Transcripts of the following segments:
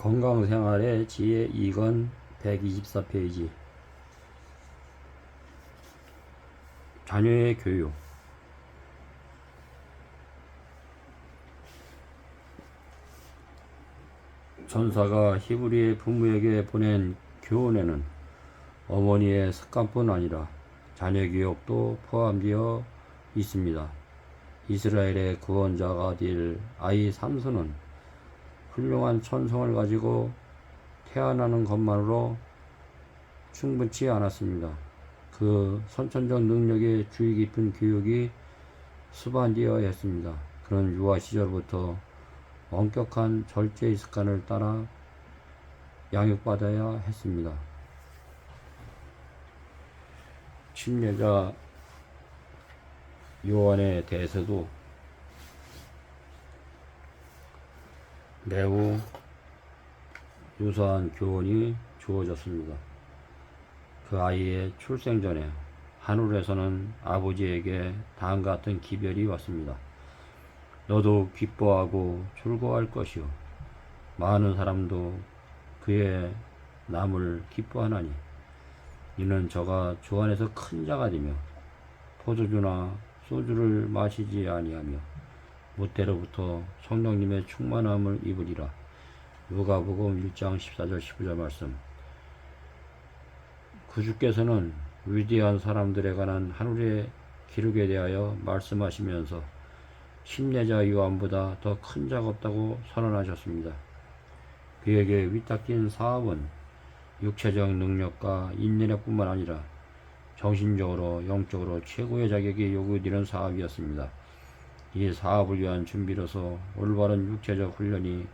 건강생활의 지혜 2권 124페이지. 자녀의 교육. 전사가 히브리의 부모에게 보낸 교훈에는 어머니의 습관뿐 아니라 자녀 교육도 포함되어 있습니다. 이스라엘의 구원자가 될 아이 삼손은 훌륭한 천성을 가지고 태어나는 것만으로 충분치 않았습니다. 그 선천적 능력에 주의 깊은 교육이 수반되어야 했습니다. 그는 유아 시절부터 엄격한 절제의 습관을 따라 양육받아야 했습니다. 침례자 요한에 대해서도 매우 유사한 교훈이 주어졌습니다. 그 아이의 출생 전에 하늘에서는 아버지에게 다음같은 기별이 왔습니다. 너도 기뻐하고 즐거워할 것이요 많은 사람도 그의 남을 기뻐하나니 이는 저가 주 안에서 큰 자가 되며 포도주나 소주를 마시지 아니하며 무때로부터 성령님의 충만함을 입으리라. 누가복음 1장 14절 15절 말씀. 구주께서는 위대한 사람들에 관한 하늘의 기록에 대하여 말씀하시면서 침례자 요한보다 더 큰 자가 없다고 선언하셨습니다. 그에게 위탁된 사업은 육체적 능력과 인내력뿐만 아니라 정신적으로 영적으로 최고의 자격이 요구되는 사업이었습니다. 이 사업을 위한 준비로서 올바른 육체적 훈련이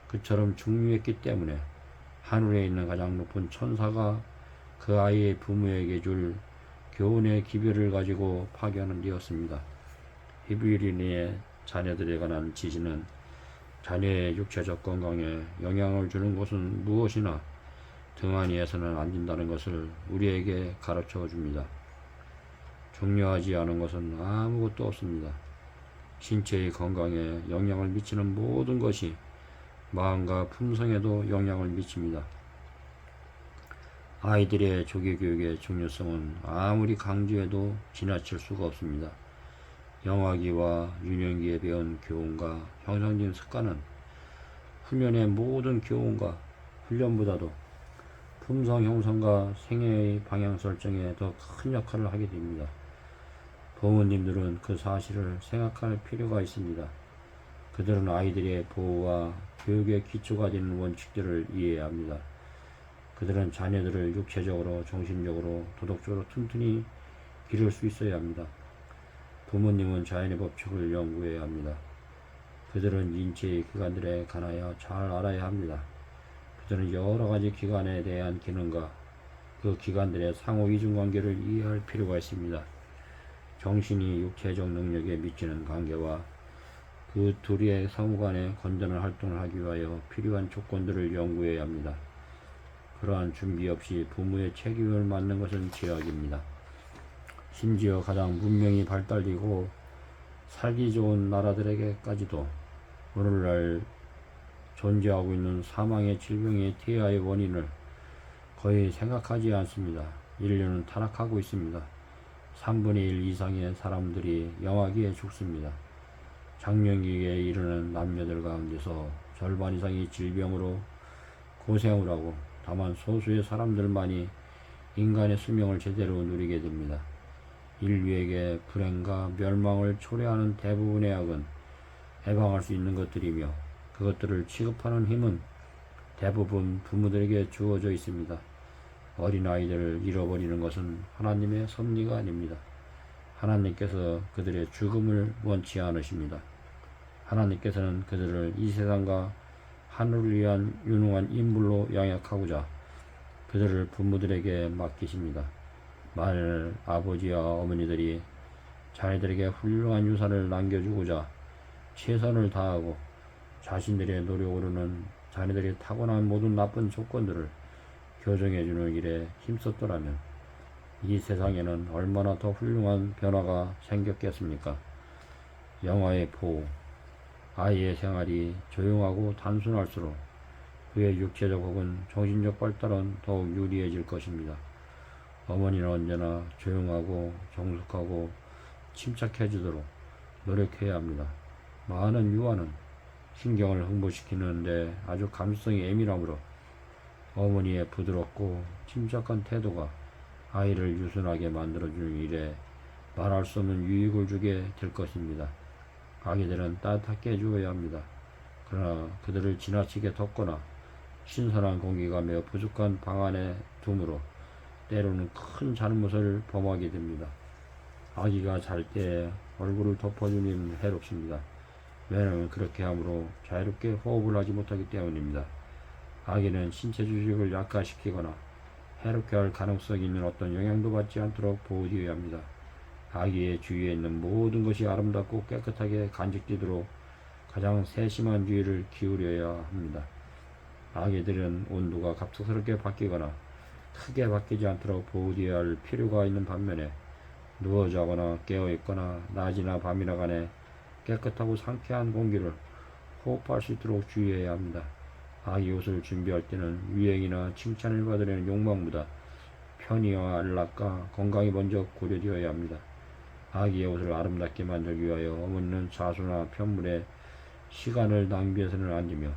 그처럼 중요했기 때문에 하늘에 있는 가장 높은 천사가 그 아이의 부모에게 줄 교훈의 기별을 가지고 파견은 되었습니다. 히브리인의 자녀들에 관한 지시는 자녀의 육체적 건강에 영향을 주는 것은 무엇이나 등한히해서는 안 된다는 것을 우리에게 가르쳐 줍니다. 중요하지 않은 것은 아무것도 없습니다. 신체의 건강에 영향을 미치는 모든 것이 마음과 품성에도 영향을 미칩니다. 아이들의 조기 교육의 중요성은 아무리 강조해도 지나칠 수가 없습니다. 영아기와 유년기에 배운 교훈과 형성된 습관은 훈련의 모든 교훈과 훈련보다도 품성 형성과 생애의 방향 설정에 더 큰 역할을 하게 됩니다. 부모님들은 그 사실을 생각할 필요가 있습니다. 그들은 아이들의 보호와 교육의 기초가 되는 원칙들을 이해해야 합니다. 그들은 자녀들을 육체적으로, 정신적으로, 도덕적으로 튼튼히 기를 수 있어야 합니다. 부모님은 자연의 법칙을 연구해야 합니다. 그들은 인체의 기관들에 관하여 잘 알아야 합니다. 그들은 여러 가지 기관에 대한 기능과 그 기관들의 상호 이중관계를 이해할 필요가 있습니다. 정신이 육체적 능력에 미치는 관계와 그 둘의 상호간의 건전한 활동을 하기 위하여 필요한 조건들을 연구해야 합니다. 그러한 준비 없이 부모의 책임을 맡는 것은 죄악입니다. 심지어 가장 문명이 발달되고 살기 좋은 나라들에게까지도 오늘날 존재하고 있는 사망의 질병의 태아의 원인을 거의 생각하지 않습니다. 인류는 타락하고 있습니다. 3분의 1 이상의 사람들이 영아기에 죽습니다. 장년기에 이르는 남녀들 가운데서 절반 이상이 질병으로 고생을 하고 다만 소수의 사람들만이 인간의 수명을 제대로 누리게 됩니다. 인류에게 불행과 멸망을 초래하는 대부분의 악은 해방할 수 있는 것들이며 그것들을 취급하는 힘은 대부분 부모들에게 주어져 있습니다. 어린아이들을 잃어버리는 것은 하나님의 섭리가 아닙니다. 하나님께서 그들의 죽음을 원치 않으십니다. 하나님께서는 그들을 이 세상과 하늘을 위한 유능한 인물로 양육하고자 그들을 부모들에게 맡기십니다. 만일 아버지와 어머니들이 자녀들에게 훌륭한 유산을 남겨주고자 최선을 다하고 자신들의 노력으로는 자녀들이 타고난 모든 나쁜 조건들을 교정해주는 일에 힘썼더라면 이 세상에는 얼마나 더 훌륭한 변화가 생겼겠습니까? 영아의 보호. 아이의 생활이 조용하고 단순할수록 그의 육체적 혹은 정신적 발달은 더욱 유리해질 것입니다. 어머니는 언제나 조용하고 정숙하고 침착해지도록 노력해야 합니다. 많은 유아는 신경을 흥분시키는데 아주 감수성이 예민하므로 어머니의 부드럽고 침착한 태도가 아이를 유순하게 만들어주는 일에 말할 수 없는 유익을 주게 될 것입니다. 아기들은 따뜻하게 해주어야 합니다. 그러나 그들을 지나치게 덮거나 신선한 공기가 매우 부족한 방 안에 둠으로 때로는 큰 잘못을 범하게 됩니다. 아기가 잘 때 얼굴을 덮어주는 해롭습니다. 왜냐하면 그렇게 함으로 자유롭게 호흡을 하지 못하기 때문입니다. 아기는 신체 조직을 약화시키거나 해롭게 할 가능성이 있는 어떤 영향도 받지 않도록 보호되어야 합니다. 아기의 주위에 있는 모든 것이 아름답고 깨끗하게 간직되도록 가장 세심한 주의를 기울여야 합니다. 아기들은 온도가 갑작스럽게 바뀌거나 크게 바뀌지 않도록 보호되어야 할 필요가 있는 반면에 누워 자거나 깨어 있거나 낮이나 밤이나 간에 깨끗하고 상쾌한 공기를 호흡할 수 있도록 주의해야 합니다. 아기 옷을 준비할 때는 유행이나 칭찬을 받으려는 욕망보다 편의와 안락과 건강이 먼저 고려되어야 합니다. 아기의 옷을 아름답게 만들기 위하여 어머니는 자수나 편물에 시간을 낭비해서는 안 되며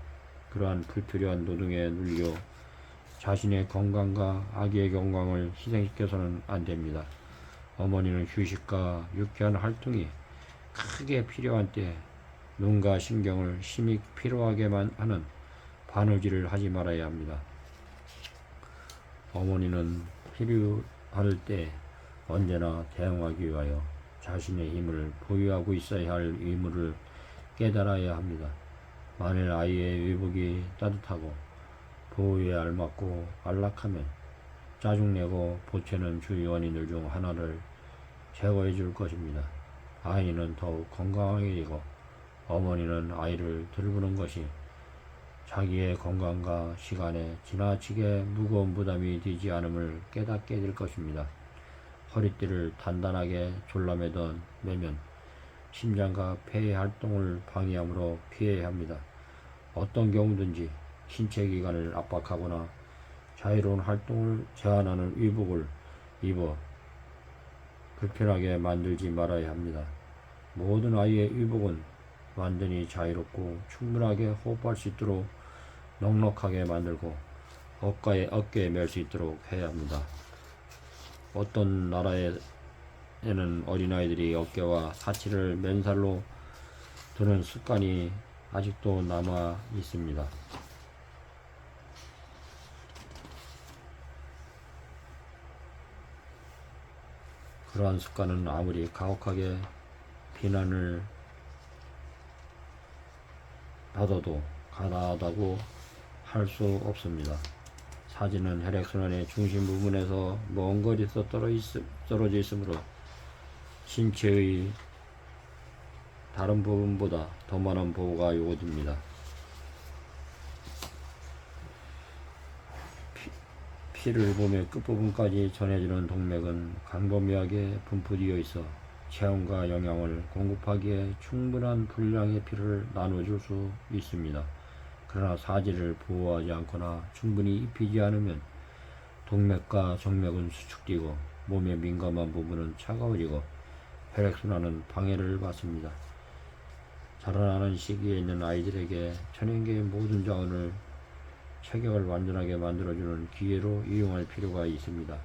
그러한 불필요한 노동에 눌려 자신의 건강과 아기의 건강을 희생시켜서는 안 됩니다. 어머니는 휴식과 유쾌한 활동이 크게 필요한 때 눈과 신경을 심히 피로하게만 하는 바느질을 하지 말아야 합니다. 어머니는 필요할 때 언제나 대응하기 위하여 자신의 힘을 보유하고 있어야 할 의무를 깨달아야 합니다. 만일 아이의 의복이 따뜻하고 보호에 알맞고 안락하면 짜증내고 보채는 주요 원인들 중 하나를 제거해 줄 것입니다. 아이는 더욱 건강하게 되고 어머니는 아이를 돌보는 것이 자기의 건강과 시간에 지나치게 무거운 부담이 되지 않음을 깨닫게 될 것입니다. 허리띠를 단단하게 졸라매던 매면 심장과 폐의 활동을 방해하므로 피해야 합니다. 어떤 경우든지 신체 기관을 압박하거나 자유로운 활동을 제한하는 의복을 입어 불편하게 만들지 말아야 합니다. 모든 아이의 의복은 완전히 자유롭고 충분하게 호흡할 수 있도록 넉넉하게 만들고 어깨에 멜 수 있도록 해야 합니다. 어떤 나라에는 어린아이들이 어깨와 사치를 맨살로 두는 습관이 아직도 남아 있습니다. 그러한 습관은 아무리 가혹하게 비난을 받아도 가다하다고 할 수 없습니다. 사지는 혈액순환의 중심 부분에서 먼 거리에서 떨어져 있으므로 신체의 다른 부분보다 더 많은 보호가 요구됩니다. 피를 몸의 끝부분까지 전해지는 동맥은 광범위하게 분포되어 있어 체온과 영양을 공급하기에 충분한 분량의 피를 나눠줄 수 있습니다. 그러나 사지를 보호하지 않거나 충분히 입히지 않으면 동맥과 정맥은 수축되고 몸의 민감한 부분은 차가워지고 혈액순환은 방해를 받습니다. 자라나는 시기에 있는 아이들에게 천연계의 모든 자원을 체격을 완전하게 만들어주는 기회로 이용할 필요가 있습니다.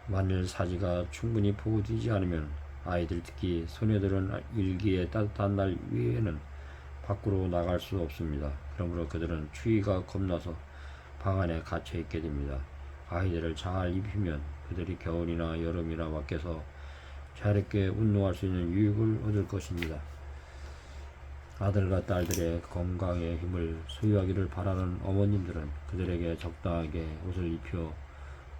만일 사지가 충분히 보호되지 않으면 아이들 특히 소녀들은 일기에 따뜻한 날 위에는 밖으로 나갈 수 없습니다. 그러므로 그들은 추위가 겁나서 방 안에 갇혀 있게 됩니다. 아이들을 잘 입히면 그들이 겨울이나 여름이나 밖에서 자유롭게 운동할 수 있는 유익을 얻을 것입니다. 아들과 딸들의 건강의 힘을 소유하기를 바라는 어머님들은 그들에게 적당하게 옷을 입혀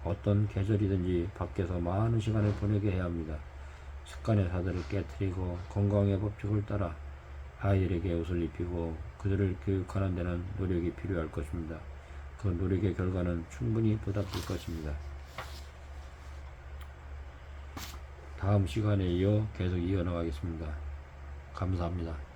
어떤 계절이든지 밖에서 많은 시간을 보내게 해야 합니다. 습관의 사들을 깨뜨리고 건강의 법칙을 따라 아이들에게 옷을 입히고 그들을 교육하는 데는 노력이 필요할 것입니다. 그 노력의 결과는 충분히 보답될 것입니다. 다음 시간에 이어 계속 이어나가겠습니다. 감사합니다.